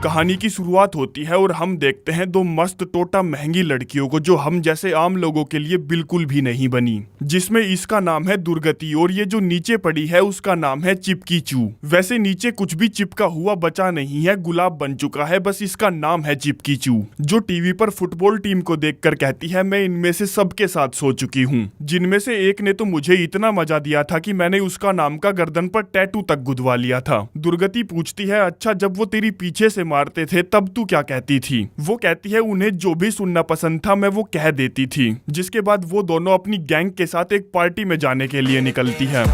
कहानी की शुरुआत होती है और हम देखते हैं दो मस्त टोटा महंगी लड़कियों को जो हम जैसे आम लोगों के लिए बिल्कुल भी नहीं बनी, जिसमें इसका नाम है दुर्गति और ये जो नीचे पड़ी है उसका नाम है चिपकी चू। वैसे नीचे कुछ भी चिपका हुआ बचा नहीं है, गुलाब बन चुका है, बस इसका नाम है चिपकी चू, जो टीवी पर फुटबॉल टीम को देखकर कहती है मैं इनमें से सबके साथ सो चुकी हूँ, जिनमें से एक ने तो मुझे इतना मजा दिया था कि मैंने उसका नाम का गर्दन पर टैटू तक गुदवा लिया था। दुर्गति पूछती है अच्छा जब वो तेरी पीछे से मारते थे तब तू क्या कहती थी? वो कहती है उन्हें जो भी सुनना पसंद था मैं वो कह देती थी। जिसके बाद वो दोनों अपनी गैंग के साथ एक पार्टी में जाने के लिए निकलती है।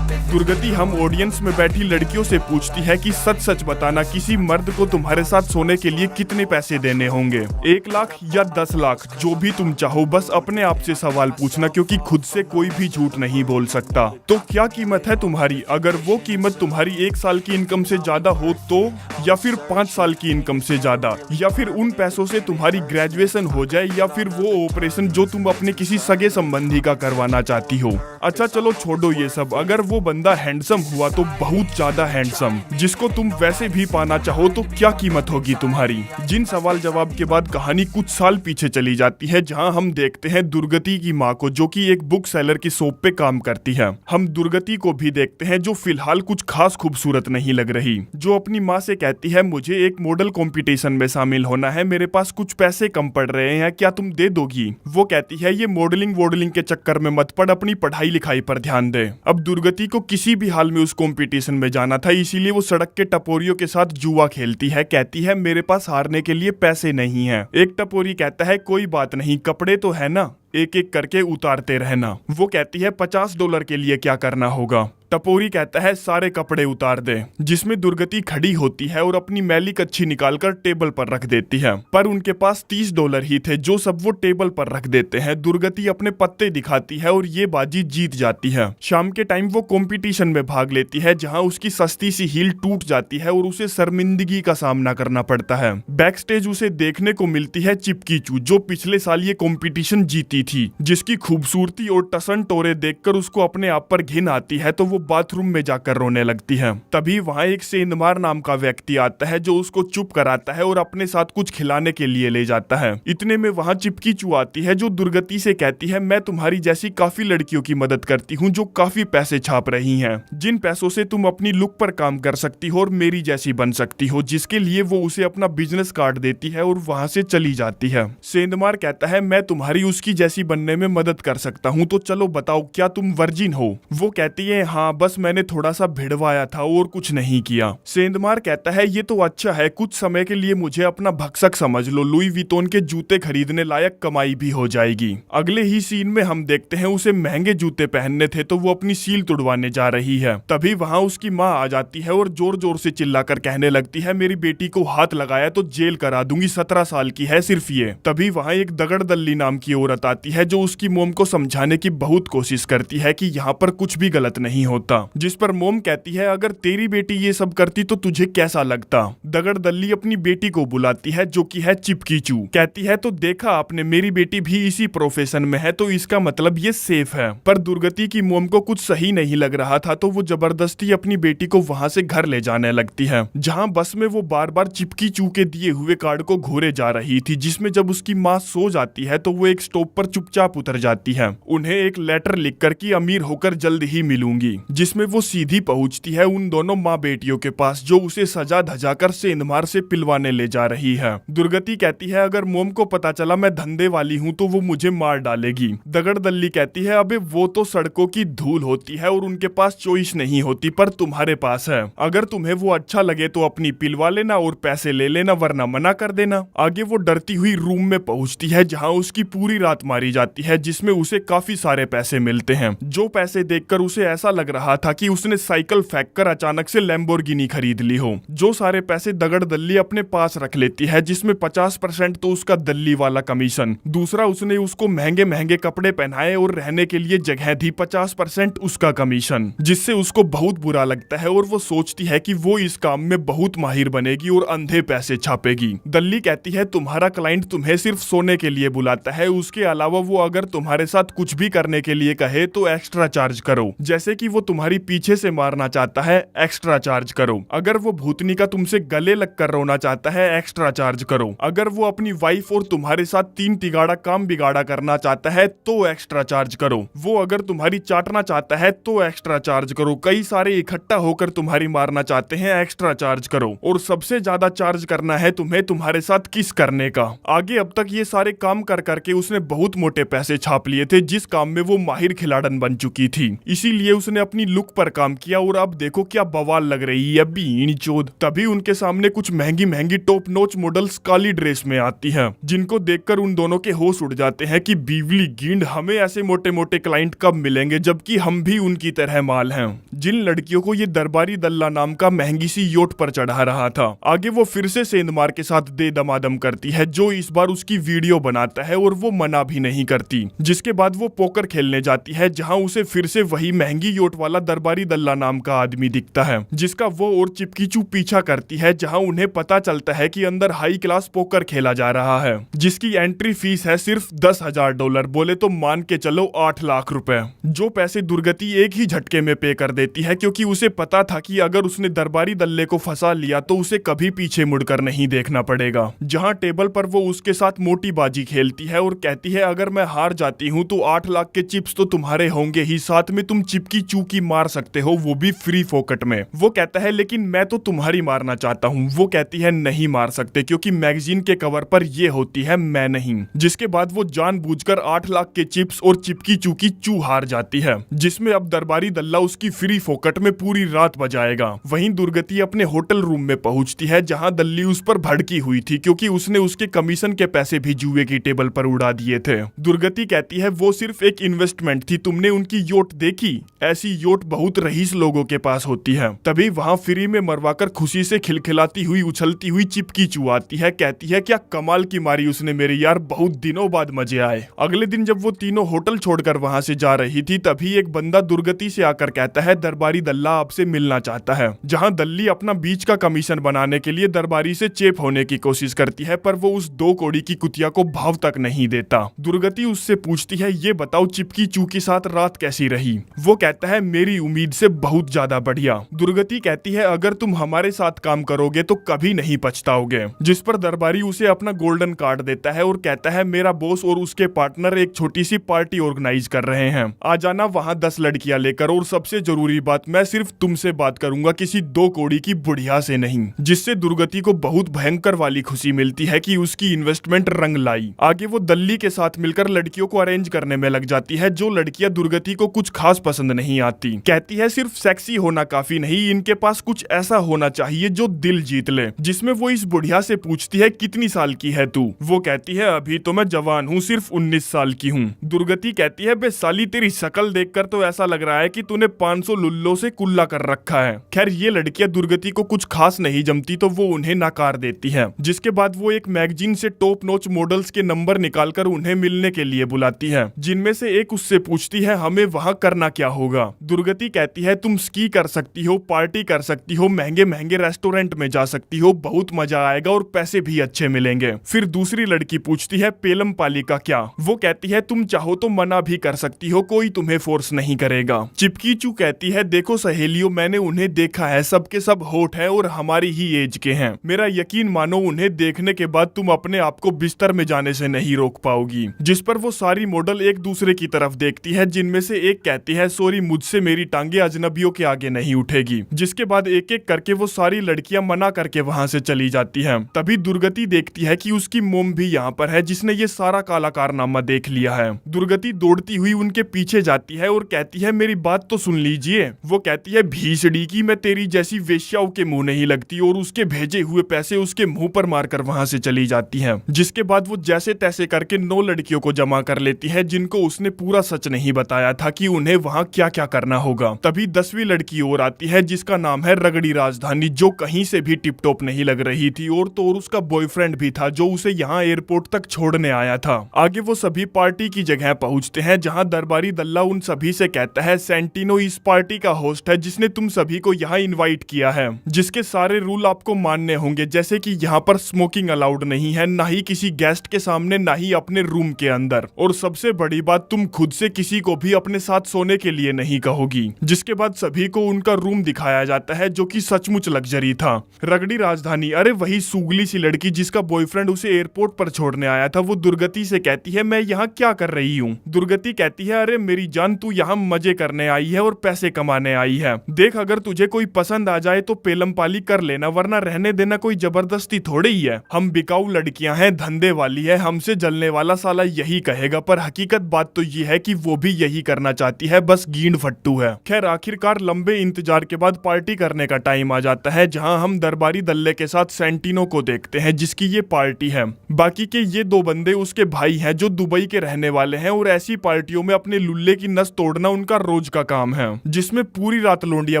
दुर्गति हम ऑडियंस में बैठी लड़कियों से पूछती है कि सच सच बताना किसी मर्द को तुम्हारे साथ सोने के लिए कितने पैसे देने होंगे? 1 लाख या 10 लाख, जो भी तुम चाहो, बस अपने आप से सवाल पूछना क्योंकि खुद से कोई भी झूठ नहीं बोल सकता। तो क्या कीमत है तुम्हारी? अगर वो कीमत तुम्हारी 1 साल की इनकम से ज्यादा हो तो, या फिर 5 साल की इनकम से ज्यादा, या फिर उन पैसों से तुम्हारी ग्रेजुएशन हो जाए, या फिर वो ऑपरेशन जो तुम अपने किसी सगे संबंधी का करवाना चाहती हो। अच्छा चलो छोड़ो ये सब, अगर वो बंदा हैंडसम हुआ तो बहुत ज्यादा हैंडसम, जिसको तुम वैसे भी पाना चाहो तो क्या कीमत होगी तुम्हारी? जिन सवाल जवाब के बाद कहानी कुछ साल पीछे चली जाती है, जहां हम देखते हैं दुर्गति की माँ को जो कि एक बुक सेलर की शॉप पे काम करती है। हम दुर्गति को भी देखते हैं जो फिलहाल कुछ खास खूबसूरत नहीं लग रही, जो अपनी माँ से कहती है मुझे एक मॉडल कंपटीशन में शामिल होना है, मेरे पास कुछ पैसे कम पड़ रहे हैं, क्या तुम दे दोगी? वो कहती है ये मॉडलिंग के चक्कर में मत पड़, अपनी पढ़ाई लिखाई पर ध्यान दे। अब दुर्गति को किसी भी हाल में उस कंपटीशन में जाना था, इसीलिए वो सड़क के टपोरियों के साथ जुआ खेलती है। कहती है मेरे पास हारने के लिए पैसे नहीं है। एक टपोरी कहता है कोई बात नहीं, कपड़े तो है ना, एक एक करके उतारते रहना। वो कहती है $50 के लिए क्या करना होगा? टपोरी कहता है सारे कपड़े उतार दे, जिसमें दुर्गति खड़ी होती है और अपनी मैली कच्छी निकालकर टेबल पर रख देती है। पर उनके पास $30 ही थे जो सब वो टेबल पर रख देते हैं। दुर्गति अपने पत्ते दिखाती है और ये बाजी जीत जाती है। शाम के टाइम वो कंपटीशन में भाग लेती है, जहां उसकी सस्ती सी हील टूट जाती है और उसे शर्मिंदगी का सामना करना पड़ता है। बैक स्टेज उसे देखने को मिलती है चिपकी चू, जो पिछले साल ये कंपटीशन जीती थी, जिसकी खूबसूरती और टसन टोरे देखकर उसको अपने आप पर घिन आती है, तो वो बाथरूम में जाकर रोने लगती है। तभी वहाँ एक सेंधमार नाम का व्यक्ति आता है जो उसको चुप कराता है और अपने साथ कुछ खिलाने के लिए ले जाता है। इतने में वहाँ चिपकी चू आती है जो दुर्गति से कहती है मैं तुम्हारी जैसी काफी लड़कियों की मदद करती हूँ जो काफी पैसे छाप रही हैं, जिन पैसों से तुम अपनी लुक पर काम कर सकती हो और मेरी जैसी बन सकती हो, जिसके लिए वो उसे अपना बिजनेस कार्ड देती है और वहाँ से चली जाती है। सेंधमार कहता है मैं तुम्हारी उसकी जैसी बनने में मदद कर सकता हूँ, तो चलो बताओ क्या तुम वर्जिन हो? वो कहती है हाँ बस मैंने थोड़ा सा भिड़वाया था और कुछ नहीं किया। सेंधमार कहता है ये तो अच्छा है, कुछ समय के लिए मुझे अपना भक्षक समझ लो, लुई वितोन के जूते खरीदने लायक कमाई भी हो जाएगी। अगले ही सीन में हम देखते हैं उसे महंगे जूते पहनने थे तो वो अपनी सील तुड़वाने जा रही है। तभी वहाँ उसकी माँ आ जाती है और जोर जोर से चिल्लाकर कहने लगती है मेरी बेटी को हाथ लगाया तो जेल करा दूंगी, 17 साल की है सिर्फ ये। तभी वहाँ एक दगड़दल्ली नाम की औरत आती है जो उसकी मोम को समझाने की बहुत कोशिश करती है कि यहाँ पर कुछ भी गलत नहीं होता, जिस पर मोम कहती है अगर तेरी बेटी ये सब करती तो तुझे कैसा लगता? दगड़दल्ली अपनी बेटी को बुलाती है जो कि है चिपकी चू। कहती है तो देखा आपने, मेरी बेटी भी इसी प्रोफेशन में है तो इसका मतलब ये सेफ है। पर दुर्गति की मोम को कुछ सही नहीं लग रहा था तो वो जबरदस्ती अपनी बेटी को वहां से घर ले जाने लगती है, जहां बस में वो बार बार चिपकी चू के दिए हुए कार्ड को घूरे जा रही थी, जिसमें जब उसकी माँ सो जाती है तो वो एक स्टॉप पर चुपचाप उतर जाती है, उन्हें एक लेटर लिखकर कि अमीर होकर जल्द ही मिलूंगी, जिसमें वो सीधी पहुंचती है उन दोनों माँ बेटियों के पास जो उसे सजा धजाकर सेंधमार से पिलवाने ले जा रही है। दुर्गति कहती है अगर मोम को पता चला मैं धंधे वाली हूँ तो वो मुझे मार डालेगी। दगड़दल्ली कहती है अबे वो तो सड़कों की धूल होती है और उनके पास चॉइस नहीं होती, पर तुम्हारे पास है, अगर तुम्हें वो अच्छा लगे तो अपनी पिलवा लेना और पैसे ले लेना वरना मना कर देना। आगे वो डरती हुई रूम में पहुंचती है जहां उसकी पूरी रात मारी जाती है, जिसमें उसे काफी सारे पैसे मिलते हैं, जो पैसे देखकर उसे ऐसा लग रहा था कि उसने साइकिल फेंक कर अचानक से लैम्बोर्गिनी खरीद ली हो। जो सारे पैसे दगड़ दल्ली अपने पास रख लेती है, जिसमें 50% तो उसका दल्ली वाला कमीशन, दूसरा उसने उसको महंगे महंगे कपड़े पहनाए और रहने के लिए जगह दी, 50% उसका कमीशन, जिससे उसको बहुत बुरा लगता है और वो सोचती है कि वो इस काम में बहुत माहिर बनेगी और अंधे पैसे छापेगी। दल्ली कहती है तुम्हारा क्लाइंट तुम्हें सिर्फ सोने के लिए बुलाता है, उसके अलावा वो अगर तुम्हारे साथ कुछ भी करने के लिए कहे तो एक्स्ट्रा चार्ज करो, जैसे कि वो तुम्हारी पीछे से मारना चाहता है, एक्स्ट्रा चार्ज करो, अगर वो भूतनी का तुमसे गले लगकर रोना चाहता है, एक्स्ट्रा चार्ज करो, अगर वो अपनी वाइफ और तुम्हारे साथ 3 तिगाड़ा काम बिगाड़ा करना चाहता है तो एक्स्ट्रा चार्ज करो, वो अगर तुम्हारी चाटना चाहता है तो एक्स्ट्रा चार्ज करो, कई सारे इकट्ठा होकर तुम्हारी मारना चाहते हैं, एक्स्ट्रा चार्ज करो, और सबसे ज्यादा चार्ज करना है तुम्हें तुम्हारे साथ किस करने का। आगे अब तक ये सारे काम कर करके उसने बहुत मोटे पैसे छाप लिए थे, जिस काम में वो माहिर खिलाड़न बन चुकी थी, इसीलिए उसने अपनी लुक पर काम किया और अब देखो क्या बवाल लग रही है बीन चोद। तभी उनके सामने कुछ महंगी महंगी टॉप नॉच मॉडल्स काली ड्रेस में आती हैं, जिनको देखकर उन दोनों के होश उड़ जाते हैं कि बीवली गिंड, हमें ऐसे मोटे मोटे क्लाइंट कब मिलेंगे, जबकि हम भी उनकी तरह माल हैं। जिन लड़कियों को ये दरबारी दल्ला नाम का महंगी सी योट पर चढ़ा रहा था, आगे वो फिर से सेंधमार के साथ दे दमादम करती है, जो इस बार उसकी वीडियो बनाता है और वो मना भी नहीं करती। जिसके बाद वो पोकर खेलने जाती है, जहां उसे फिर से वही महंगी योट वाला दरबारी दल्ला नाम का आदमी दिखता है, जिसका वो और चिपकी चू पीछा करती है, जहां उन्हें पता चलता है कि अंदर हाई क्लास पोकर खेला जा रहा है, जिसकी एंट्री फीस है सिर्फ $10,000, बोले तो मान के चलो 8 लाख रुपए, जो पैसे दुर्गति एक ही झटके में पे कर देती है, क्योंकि उसे पता था कि अगर उसने दरबारी दल्ले को फंसा लिया तो उसे कभी पीछे मुड़कर नहीं देखना पड़ेगा। जहां टेबल पर वो उसके साथ मोटी बाजी खेलती है और कहती है अगर मैं हार जाती हूं तो 8 लाख के चिप्स तो तुम्हारे होंगे ही, साथ में तुम चिपकी चूकी मार सकते हो, वो भी फ्री फोकट में। वो कहता है लेकिन मैं तो तुम्हारी मारना चाहता हूँ। वो कहती है नहीं मार सकते, क्योंकि मैगजीन के कवर पर ये होती है, मैं नहीं। जिसके बाद वो जानबूझकर 8 लाख के चिप्स और चिपकी चूकी चू हार जाती है, जिसमें अब दरबारी दल्ला उसकी फ्री फोकट में पूरी रात बजाएगा। वहीं दुर्गति अपने होटल रूम में पहुंचती है, जहां दल्ली उस पर भड़की हुई थी, क्योंकि उसने उसके कमीशन के पैसे भी जुए की टेबल पर उड़ा दिए थे। दुर्गति कहती है वो सिर्फ एक इन्वेस्टमेंट थी, तुमने उनकी योट देखी, ऐसी योट बहुत रईस लोगों के पास होती है। तभी वहां फ्री में मरवाकर खुशी से खिलखिलाती हुई उछलती हुई चिपकी चू आती है, कहती है क्या कमाल की मारी उसने मेरे यार, बहुत दिनों बाद मजे आए। अगले दिन जब वो तीनों होटल छोड़कर वहां से जा रही थी, तभी एक बंदा दुर्गति से आकर कहता है दरबारी दल्ला आपसे मिलना चाहता है। जहां दल्ली अपना बीच का कमीशन बनाने के लिए दरबारी से चेप होने की कोशिश करती है, पर वो उस 2 कौड़ी की कुतिया को भाव तक नहीं देता। दुर्गति उससे पूछती है ये बताओ चिपकी चू के साथ रात कैसी रही। वो कहता है मेरी उम्मीद से बहुत ज्यादा बढ़िया। दुर्गति कहती है अगर तुम हमारे साथ काम करोगे तो कभी नहीं पछताओगे। जिस पर दरबारी उसे अपना गोल्डन कार्ड देता है और कहता है मेरा बॉस और उसके पार्टनर एक छोटी सी पार्टी ऑर्गेनाइज कर रहे हैं, आ जाना वहाँ 10 लड़कियां लेकर, और सबसे जरूरी बात मैं सिर्फ तुमसे बात करूंगा, किसी 2 कौड़ी की बुढ़िया से नहीं। जिससे दुर्गति को बहुत भयंकर वाली खुशी मिलती है कि उसकी इन्वेस्टमेंट रंग लाई। आगे वो दल्ली के साथ मिलकर लड़कियों को अरेंज करने में लग जाती है, जो लड़कियां दुर्गति को कुछ खास पसंद नहीं आती। कहती है सिर्फ सेक्सी होना काफी नहीं, इनके पास कुछ ऐसा होना चाहिए जो दिल जीत ले। जिसमें वो इस बुढ़िया से पूछती है कितनी साल की है तू। वो कहती है अभी तो मैं जवान हूँ, सिर्फ 19 साल की हूँ। दुर्गति कहती है बे साली तेरी शक्ल देखकर तो ऐसा लग रहा है कि तूने 500 लुल्लों से कुल्ला कर रखा है। खैर ये लड़कियां दुर्गति को कुछ खास नहीं जमती, तो वो उन्हें नकार देती है। जिसके बाद वो एक मैगजीन से टॉप नॉच मॉडल्स के नंबर निकालकर उन्हें मिलने के लिए बुलाती है, जिनमें से एक उससे पूछती है हमें वहाँ करना क्या होगा। दुर्गति कहती है तुम स्की कर सकती हो, पार्टी कर सकती हो, महंगे महंगे रेस्टोरेंट में जा सकती हो, बहुत मजा आएगा और पैसे भी अच्छे मिलेंगे। फिर दूसरी लड़की पूछती है पेलम पाली का क्या। वो कहती है तुम चाहो तो मना भी कर सकती हो, कोई तुम्हें फोर्स नहीं करेगा। चिपकी चू कहती है देखो सहेलियों, मैंने उन्हें देखा है, सबके सब होठ हैं और हमारी ही एज के हैं। मेरा यकीन मानो उन्हें देखने के बाद तुम अपने आप को बिस्तर में जाने से नहीं रोक पाओगी। जिस पर वो सारी मॉडल एक दूसरे की तरफ देखती है, जिनमें से एक कहती है सॉरी मुझसे मेरी टांगे अजनबियों के आगे नहीं उठेगी। जिसके बाद एक एक करके वो सारी लड़कियां मना करके वहां से चली जाती हैं। तभी दुर्गति देखती है कि उसकी मोम भी यहाँ पर है, जिसने ये सारा काला कारनामा देख लिया है। दुर्गति दौड़ती हुई उनके पीछे जाती है और कहती है मेरी बात तो सुन लीजिए। वो कहती है भीसड़ी की मैं तेरी जैसी वेश्याओं के मुंह नहीं लगती, और उसके भेजे हुए पैसे उसके मुंह पर मारकर वहां से चली जाती है। जिसके बाद वो जैसे तैसे करके 9 लड़कियों को जमा कर लेती है, जिनको उसने पूरा सच नहीं बताया था कि उन्हें वहां क्या क्या करना होगा। तभी 10वीं लड़की और आती है जिसका नाम है रगड़ी राजधानी, जो कहीं से भी टिप टॉप नहीं लग रही थी और तो और उसका बॉयफ्रेंड भी था जो उसे यहाँ एयरपोर्ट तक छोड़ने आया था। आगे वो सभी पार्टी की जगह पहुंचते हैं जहाँ दरबारी दल्ला उन सभी से कहता है सेंटिनो इस पार्टी का होस्ट है जिसने तुम सभी को यहाँ इनवाइट किया है, जिसके सारे रूल आपको मानने होंगे, जैसे कि यहाँ पर स्मोकिंग अलाउड नहीं है, ना ही किसी गेस्ट के सामने, ना ही अपने रूम के अंदर, और सबसे बड़ी बात तुम खुद से किसी को भी अपने साथ सोने के लिए नहीं कहोगी। जिसके बाद सभी को उनका रूम दिखाया जाता है जो कि सचमुच लग्जरी था। रगड़ी राजधानी, अरे वही सूगली सी लड़की जिसका बॉयफ्रेंड उसे एयरपोर्ट पर छोड़ने आया था, वो दुर्गति से कहती है मैं यहाँ क्या कर रही हूँ। दुर्गति कहती है अरे मेरी जान, तू यहाँ मजे करने आई है और पैसे कमाने आई है। देख अगर तुझे कोई पसंद आ जाए तो पेलम पाली कर लेना, वरना रहने देना कोई जबरदस्ती थोड़ी ही है। हम बिकाऊ लड़कियां हैं, धंधे वाली है, हमसे जलने वाला साला यही कहेगा, पर हकीकत बात तो ये है कि वो भी यही करना चाहती है, बस गींड फट्टू है। खैर आखिरकार लंबे इंतजार के बाद पार्टी करने का टाइम आ जाता है, जहां हम दरबारी दल्ले के साथ सेंटिनो को देखते हैं जिसकी ये पार्टी है। बाकी के ये दो बंदे उसके भाई हैं जो दुबई के रहने वाले हैं और ऐसी पार्टियों में अपने लुल्ले की नस तोड़ना उनका रोज का काम है, जिसमें पूरी रात लोंडिया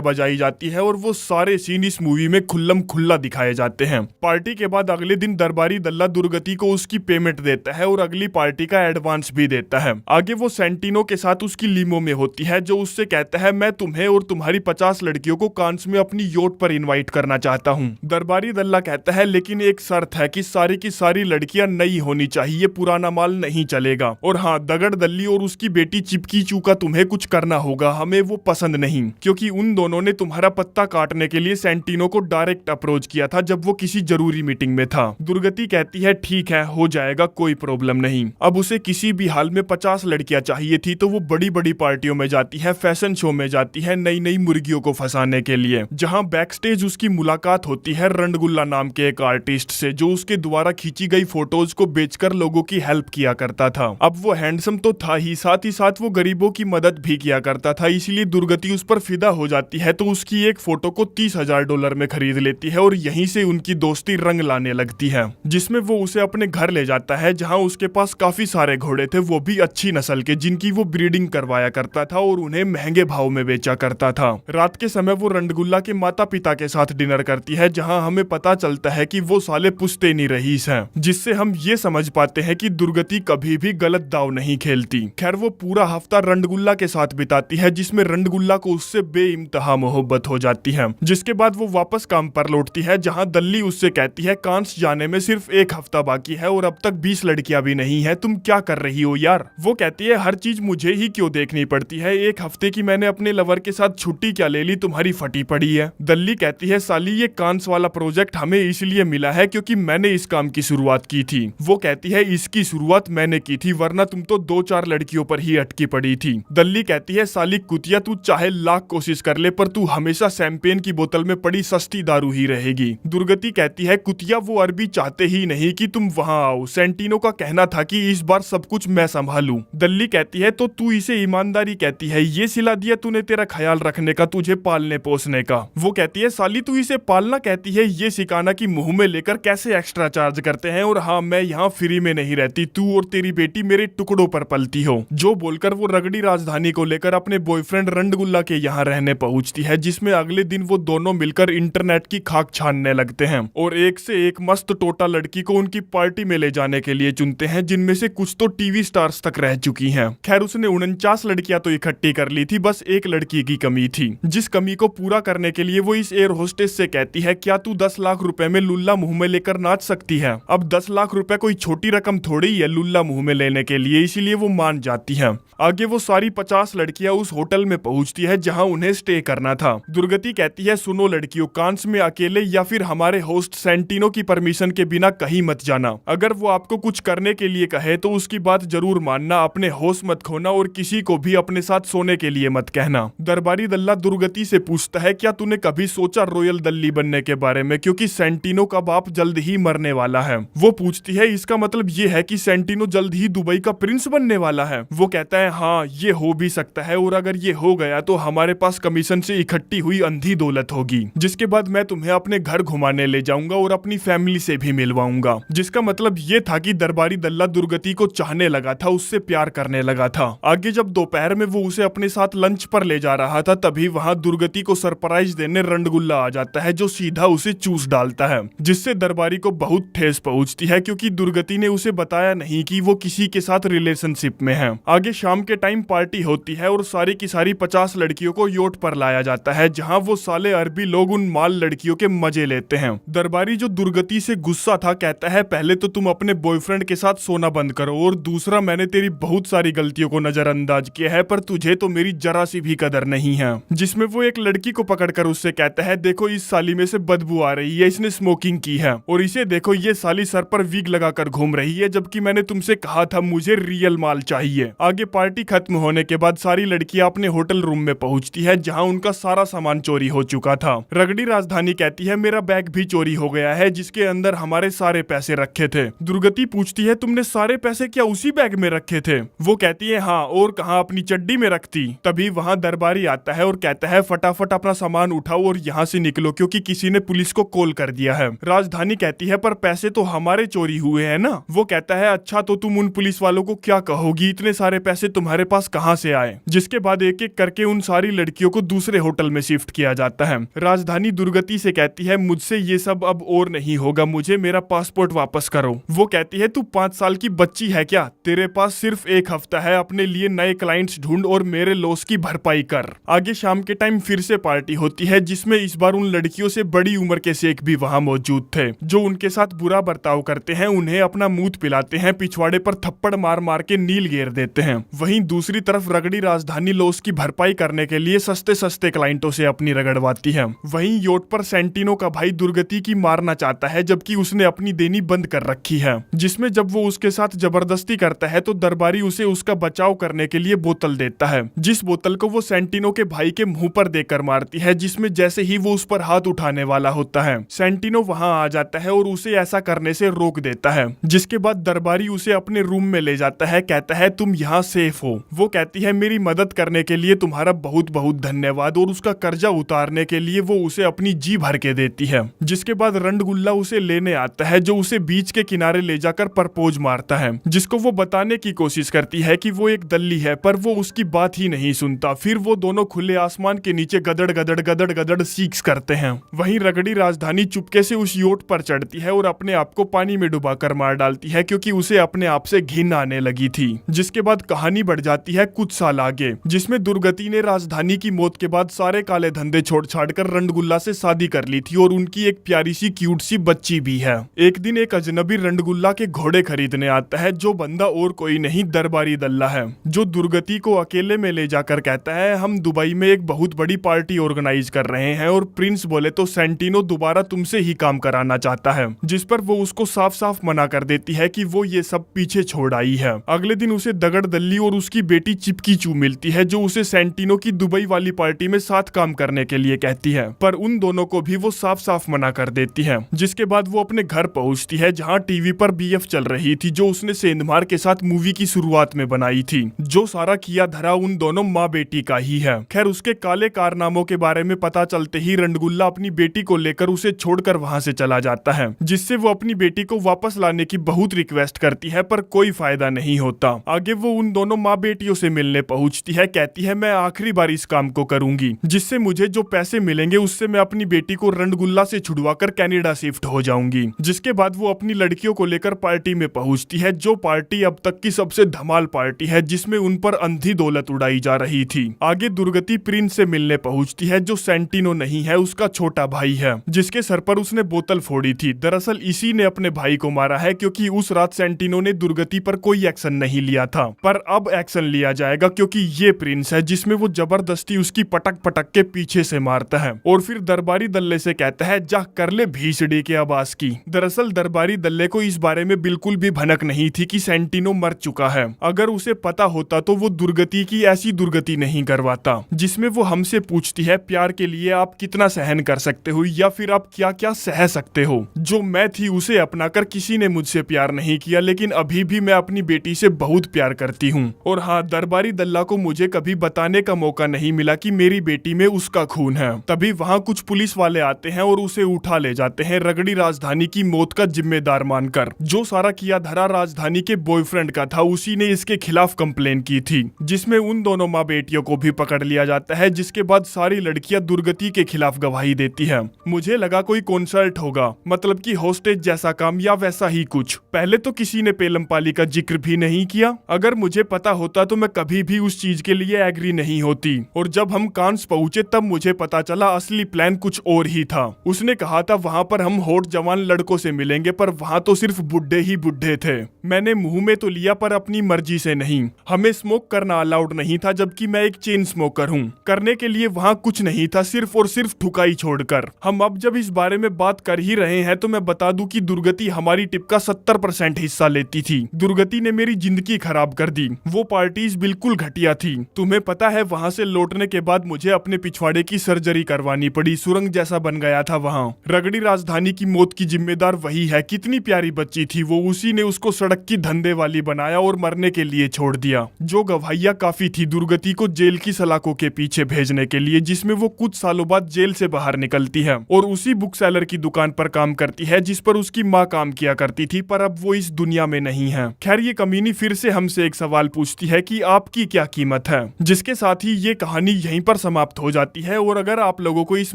बजाई जाती है और वो सारे सीन इस मूवी में खुल्लम खुल्ला दिखाए जाते हैं। पार्टी के बाद अगले दिन दरबारी दल्ला दुर्गति को उसकी पेमेंट देता है और अगली पार्टी का एडवांस भी देता है। आगे वो सेंटिनो के साथ उसकी लीमो में होती है जो उससे कहता है मैं तुम्हें और तुम्हारी 50 लड़कियों को कांस में अपनी योट पर इनवाइट करना चाहता हूँ। दरबारी दल्ला कहता है लेकिन एक शर्त है कि सारी की सारी लड़कियां नई होनी चाहिए, पुराना माल नहीं चलेगा, और हाँ दगड़ दल्ली और उसकी बेटी चिपकी चूका तुम्हें कुछ करना होगा, हमें वो पसंद नहीं, क्योंकि उन दोनों ने तुम्हारा पत्ता काटने के लिए सेंटिनो को डायरेक्ट अप्रोच किया था जब वो किसी जरूरी मीटिंग में था। दुर्गति कहती है ठीक है हो जाएगा, कोई प्रॉब्लम नहीं। अब उसे किसी भी हाल में 50 लड़कियां चाहिए थी तो वो बड़ी बड़ी पार्टियों में जाती है, फैशन शो में जाती है, नई नई मुर्गियों को फंसाने के लिए, जहां बैकस्टेज उसकी मुलाकात होती है रणगुल्ला नाम के एक आर्टिस्ट से जो उसके द्वारा खींची गई फोटोज को बेचकर लोगों की हेल्प किया करता था। अब वो हैंडसम तो था ही साथ वो गरीबों की मदद भी किया करता था, इसलिए दुर्गति उस पर फिदा हो जाती है तो उसकी एक फोटो को $30,000 में खरीद लेती है और यहीं से उनकी दोस्ती रंग लाने लगती है, जिसमें वो उसे अपने घर ले जाता है जहां उसके पास काफी सारे घोड़े थे, वो भी अच्छी नस्ल के, जिनकी वो ब्रीडिंग करवाया करता था और उन्हें महंगे भाव में बेचा करता था। रात के समय वो रणगुल्ला के माता पिता के साथ डिनर करती है जहां हमें पता चलता है कि वो साले पुश्तैनी रईस हैं, जिससे हम ये समझ पाते हैं कि दुर्गति कभी भी गलत दाव नहीं खेलती। खैर वो पूरा हफ्ता रणगुल्ला के साथ बिताती है जिसमें रणगुल्ला को उससे बेइंतहा मोहब्बत हो जाती है। जिसके बाद वो वापस काम पर लौटती है जहां दल्ली उससे कहती है कांस जाने में सिर्फ 1 हफ्ता बाकी है और अब तक 20 लड़कियां भी नहीं है, तुम क्या कर रही हो यार। वो कहती है हर चीज मुझे ही क्यों देखनी पड़ती है, 1 हफ्ते की मैंने अपने लवर के साथ छुट्टी क्या ले ली, तुम्हारी फटी पड़ी है। दल्ली कहती है साली ये कांस वाला प्रोजेक्ट हमें इसलिए मिला है क्योंकि मैंने इस काम की शुरुआत की थी। वो कहती है इसकी शुरुआत मैंने की थी, वरना तुम तो 2-4 लड़कियों पर ही अटकी पड़ी थी। दल्ली कहती है साली कुतिया तू चाहे लाख कोशिश कर ले पर तू हमेशा शैंपेन की बोतल में पड़ी सस्ती दारू ही रहेगी। दुर्गति कहती है कुतिया वो अरबी चाहते ही नहीं कि तुम वहां आओ, सेंटिनो का कहना था कि इस बार सब कुछ मैं संभालूं। दल्ली कहती है तो तू इसे ईमानदारी कहती है, ये सिला दिया तूने तेरा ख्याल रखने का, तुझे पालने पोसने का। वो कहती है साली तू इसे पालना कहती है, ये सिखाना कि मुंह में लेकर कैसे एक्स्ट्रा चार्ज करते हैं, और हाँ मैं यहाँ फ्री में नहीं रहती, तू और तेरी बेटी मेरे टुकड़ों पर पलती हो। जो बोलकर वो रगड़ी राजधानी को लेकर अपने बॉयफ्रेंड रणगुल्ला के यहाँ रहने पहुंचती है, जिसमें अगले दिन वो दोनों मिलकर इंटरनेट की खाक छानने लगते हैं और एक से एक मस्त टोटा लड़की को उनकी पार्टी में ले जाने के लिए चुनते हैं, जिनमें से कुछ तो टीवी स्टार्स तक रह चुकी हैं। खैर उसने 49 लड़कियां तो इकट्ठी कर ली थी, बस एक लड़की की कमी थी, जिस कमी को पूरा करने के लिए वो इस एयर होस्टेस से कहती है क्या तू 10 लाख रुपए में लुल्ला मुंह में लेकर नाच सकती है। अब 10 लाख रुपए कोई छोटी रकम थोड़ी ही है लुल्ला मुंह में लेने के लिए, इसीलिए वो मान जाती है। आगे वो सारी 50 लड़कियां उस होटल में पहुंचती है जहां उन्हें स्टे करना था। दुर्गति कहती है सुनो लड़कियों, कांस में अकेले या फिर हमारे होस्ट सेंटिनो की परमिशन के बिना कहीं मत जाना। अगर वो आपको कुछ करने के लिए कहे तो उसकी बात जरूर मानना, अपने होश मत खोना और किसी को भी अपने साथ सोने के लिए मत कहना। दरबारी दल्ला दुर्गति से पूछता है क्या तूने कभी सोचा रॉयल दल्ली बनने के बारे में, क्योंकि सेंटिनो का बाप जल्द ही मरने वाला है। वो पूछती है इसका मतलब ये है कि सेंटिनो जल्द ही दुबई का प्रिंस बनने वाला है। वो कहता है हाँ ये हो भी सकता है, और अगर ये हो गया तो हमारे पास कमीशन से इकट्ठी हुई अंधी दौलत होगी, जिसके बाद मैं तुम्हें अपने घर घुमाने ले जाऊंगा और अपनी फैमिली से भी मिलवाऊंगा। जिसका मतलब ये था कि दरबारी दल्ला दुर्गति को चाहने लगा था, उससे प्यार करने लगा था। आगे जब दोपहर में वो उसे अपने साथ साथ लंच पर ले जा रहा था, तभी वहाँ दुर्गति को सरप्राइज देने रंडगुल्ला आ जाता है, जो सीधा उसे चूस डालता है, जिससे दरबारी को बहुत ठेस पहुंचती है, क्योंकि दुर्गति ने उसे बताया नहीं कि वो किसी के साथ रिलेशनशिप में है। आगे शाम के टाइम पार्टी होती है और सारी की सारी 50 लड़कियों को योट पर लाया जाता है, जहाँ वो साले अरबी लोग उन माल लड़कियों के मजे लेते हैं। दरबारी, जो दुर्गति से गुस्सा था, कहता है पहले तो तुम अपने बॉयफ्रेंड के साथ सोना बंद करो, और दूसरा मैंने तेरी बहुत सारी गलतियों को नजरअंदाज किया है, पर तुझे तो मेरी जरा सी भी कदर नहीं है। जिसमें वो एक लड़की को पकड़कर उससे कहता है देखो इस साली में से बदबू आ रही है, इसने स्मोकिंग की है, और इसे देखो ये साली सर पर विग लगाकर घूम रही है, जबकि मैंने तुमसे कहा था मुझे रियल माल चाहिए। आगे पार्टी खत्म होने के बाद सारी लड़कियां अपने होटल रूम में पहुंचती है, जहां उनका सारा सामान चोरी हो चुका था। रगड़ी राजधानी कहती है मेरा बैग भी चोरी हो गया है, जिसके अंदर हमारे सारे पैसे रखे थे। दुर्गति पूछती है तुमने सारे पैसे क्या उसी बैग में रखे थे? वो कहती है हाँ, और कहाँ अपनी चड्डी में रखती। तभी वहाँ दरबारी आता है और कहता है फटाफट अपना सामान उठाओ और यहाँ से निकलो, क्योंकि किसी ने पुलिस को कॉल कर दिया है। राजधानी कहती है पर पैसे तो हमारे चोरी हुए हैं ना। वो कहता है अच्छा तो तुम उन पुलिस वालों को क्या कहोगी, इतने सारे पैसे तुम्हारे पास कहाँ से आए? जिसके बाद एक एक करके उन सारी लड़कियों को दूसरे होटल में शिफ्ट किया जाता है। राजधानी दुर्गति से कहती है मुझसे ये सब अब और नहीं होगा, मुझे मेरा पासपोर्ट वापस करो। वो कहती है तू 5 साल की बच्ची है क्या? तेरे पास सिर्फ 1 हफ्ता है, अपने लिए नए क्लाइंट्स ढूंढ और मेरे लॉस की भरपाई कर। आगे शाम के टाइम फिर से पार्टी होती है, जिसमें इस बार उन लड़कियों से बड़ी उम्र के शेख भी वहाँ मौजूद थे, जो उनके साथ बुरा बर्ताव करते हैं, उन्हें अपना मूत पिलाते हैं, पिछवाड़े पर थप्पड़ मार मार के नील घेर देते हैं। वहीं दूसरी तरफ रगड़ी राजधानी लॉस की भरपाई करने के लिए सस्ते सस्ते क्लाइंटों से अपनी रगड़वाती है। वहीं योट पर सेंटिनो का भाई दुर्गति की मारना चाहता है, जबकि उसने अपनी देनी बंद कर रखी है, जिसमें जब वो उसके साथ जबरदस्ती करता है तो दरबारी उसे उसका बचाव करने के लिए बोतल देता है, जिस बोतल को वो सेंटिनो के भाई के मुंह पर देकर मारती है, जिसमें जैसे ही वो उस पर हाथ उठाने वाला होता है सेंटिनो वहां आ जाता है और उसे ऐसा करने से रोक देता है। जिसके बाद दरबारी उसे अपने रूम में ले जाता है, कहता है तुम यहाँ सेफ हो। वो कहती है मेरी मदद करने के लिए तुम्हारा बहुत बहुत धन्यवाद, और उसका कर्जा उतारने के लिए वो उसे अपनी जी भर के देती है। जिसके बाद रंडगुल्ला उसे लेने आता है, जो उसे बीच के किनारे ले जाकर प्रपोज मारता है, जिसको वो बताने की कोशिश करती है कि वो एक दल्ली है, पर वो उसकी बात ही नहीं सुनता। फिर वो दोनों खुले आसमान के नीचे गदड़ गदड़ गदड़ गदड़ सीक्स करते हैं। वहीं रगड़ी राजधानी चुपके से उस योट पर चढ़ती है और अपने आप को पानी में डुबाकर मार डालती है, क्योंकि उसे अपने आप से घिन आने लगी थी। जिसके बाद कहानी बढ़ जाती है कुछ साल आगे, जिसमें दुर्गति ने राजधानी की मौत के बाद सारे काले धंधे छोड़ छाड़ कर रंडगुल्ला से शादी कर ली थी, और उनकी एक प्यारी सी क्यूट सी बच्ची भी है। एक दिन एक अजनबी रंडगुल्ला के घोड़े खरीदने आता है, जो बंदा और कोई नहीं दरबारी दल्ला है, जो दुर्गति को अकेले में ले जाकर कहता है हम दुबई में एक बहुत बड़ी पार्टी ऑर्गेनाइज कर रहे हैं, और प्रिंस बोले तो सेंटिनो दोबारा तुमसे ही काम कराना चाहता है। जिस पर वो उसको साफ साफ मना कर देती है कि वो ये सब पीछे छोड़ आई है। अगले दिन उसे दगड़ दल्ली और उसकी बेटी चिपकी चू मिलती है, जो उसे सेंटिनो की दुबई वाली पार्टी में साथ काम करने के लिए कहती है, पर उन दोनों को भी वो साफ साफ मना कर देती है। जिसके बाद वो अपने घर पहुंचती है, जहां टीवी पर बीएफ चल रही थी, जो उसने सेंधमार के साथ मूवी की शुरुआत में बनाई थी, जो सारा किया धरा उन दोनों माँ बेटी का ही है। खैर उसके काले कारनामों के बारे में पता चलते ही रंडगुल्ला अपनी बेटी को लेकर उसे छोड़कर वहां से चला जाता है, जिससे वो अपनी बेटी को वापस लाने की बहुत रिक्वेस्ट करती है, पर कोई फायदा नहीं होता। आगे वो उन दोनों माँ बेटियों से मिलने पहुंचती है, कहती है मैं आखिरी बार इस काम को करूंगी, जिससे मुझे जो पैसे मिलेंगे उससे मैं अपनी बेटी को रंडगुल्ला से छुड़वाकर कनाडा शिफ्ट हो जाऊंगी। जिसके बाद वो अपनी लड़कियों को लेकर पार्टी में पहुंचती है, जो पार्टी अब तक की सबसे धमाल पार्टी है, जिसमें उन पर अंधी दौलत उड़ाई जा रही थी। आगे दुर्गति प्रिंस से मिलने पहुंचती है, जो सेंटिनो नहीं है, उसका छोटा भाई है, जिसके सर पर उसने बोतल फोड़ी थी। दरअसल इसी ने अपने भाई को मारा है, क्योंकि उस रात सेंटिनो ने दुर्गति पर कोई एक्शन नहीं लिया था, पर अब एक्शन लिया जाएगा, क्योंकि ये प्रिंस है, जिसमें वो जबरदस्ती उसकी पटक पटक के पीछे से मारता है, और फिर दरबारी दल्ले से कहता है जा कर ले भीसड़ी के आवाज की। दरअसल दरबारी दल्ले को इस बारे में बिल्कुल भी भनक नहीं थी कि सेंटिनो मर चुका है। अगर उसे पता होता तो वो दुर्गति की ऐसी दुर्गति नहीं करवाता। जिसमें वो हमसे पूछती है प्यार के लिए आप कितना सहन कर सकते हो, या फिर आप क्या क्या सह सकते हो। जो मैं थी उसे अपनाकर किसी ने मुझसे प्यार नहीं किया, लेकिन अभी भी मैं अपनी बेटी से बहुत प्यार करती हूँ। और हाँ, दरबारी दल्ला को मुझे कभी बताने का मौका नहीं मिला कि मेरी बेटी में उसका खून है। तभी वहाँ कुछ पुलिस वाले आते हैं और उसे उठा ले जाते हैं, रगड़ी राजधानी की मौत का जिम्मेदार मानकर। जो सारा किया धरा राजधानी के बॉयफ्रेंड का था, उसी ने इसके खिलाफ कंप्लेन की थी, जिसमें उन दोनों माँ बेटियों को भी पकड़ लिया जाता है, जिसके बाद सारी लड़कियां दुर्गति के खिलाफ गवाही देती है। मुझे लगा कोई कॉन्सर्ट होगा, मतलब कि होस्टेज जैसा काम या वैसा ही कुछ। पहले तो किसी ने पेलमपाली का जिक्र भी नहीं किया। अगर मुझे पता होता तो मैं कभी भी उस चीज के लिए एग्री नहीं होती। और जब हम कांस पहुंचे तब मुझे पता चला असली प्लान कुछ और ही था। उसने कहा था वहां पर हम हॉट जवान लड़कों से मिलेंगे, पर वहां तो सिर्फ बुढ़े ही बुढ़े थे। मैंने मुंह में तो लिया पर अपनी मर्जी से नहीं। हमें स्मोक करना अलाउड नहीं था, जबकि मैं एक चेन स्मोकर हूँ। करने के लिए वहाँ कुछ नहीं था, सिर्फ और सिर्फ ठुकाई छोड़कर। हम अब जब इस बारे में बात कर ही रहे हैं तो मैं बता दूं कि दुर्गति हमारी टिप का 70% हिस्सा लेती थी। दुर्गति ने मेरी जिंदगी खराब कर दी। वो पार्टीज बिल्कुल घटिया थी। तुम्हें पता है वहाँ से लौटने के बाद मुझे अपने पिछवाड़े की सर्जरी करवानी पड़ी। सुरंग जैसा बन गया था वहाँ। रगड़ी राजधानी की मौत की जिम्मेदार वही है। कितनी प्यारी बच्ची थी वो, उसी ने उसको सड़क की धंधे वाली बनाया और मरने के लिए छोड़ दिया। जो गवाहियां काफी थी दुर्गति को जेल की सलाखों के पीछे भेजने के लिए, जिसमें वो कुछ सालों बाद जेल से बाहर निकलती है और उसी बुक सेलर की दुकान पर काम करती है जिस पर उसकी माँ काम किया करती थी, पर अब वो इस दुनिया में नहीं है। खैर ये कमीनी फिर से हमसे एक सवाल पूछती है कि आपकी क्या कीमत है, जिसके साथ ही ये कहानी यहीं पर समाप्त हो जाती है। और अगर आप लोगों को इस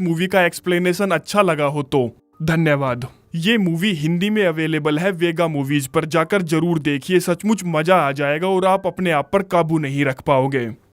मूवी का एक्सप्लेनेशन अच्छा लगा हो तो धन्यवाद। ये मूवी हिंदी में अवेलेबल है वेगा मूवीज पर, जाकर जरूर देखिए। सचमुच मजा आ जाएगा और आप अपने आप पर काबू नहीं रख पाओगे।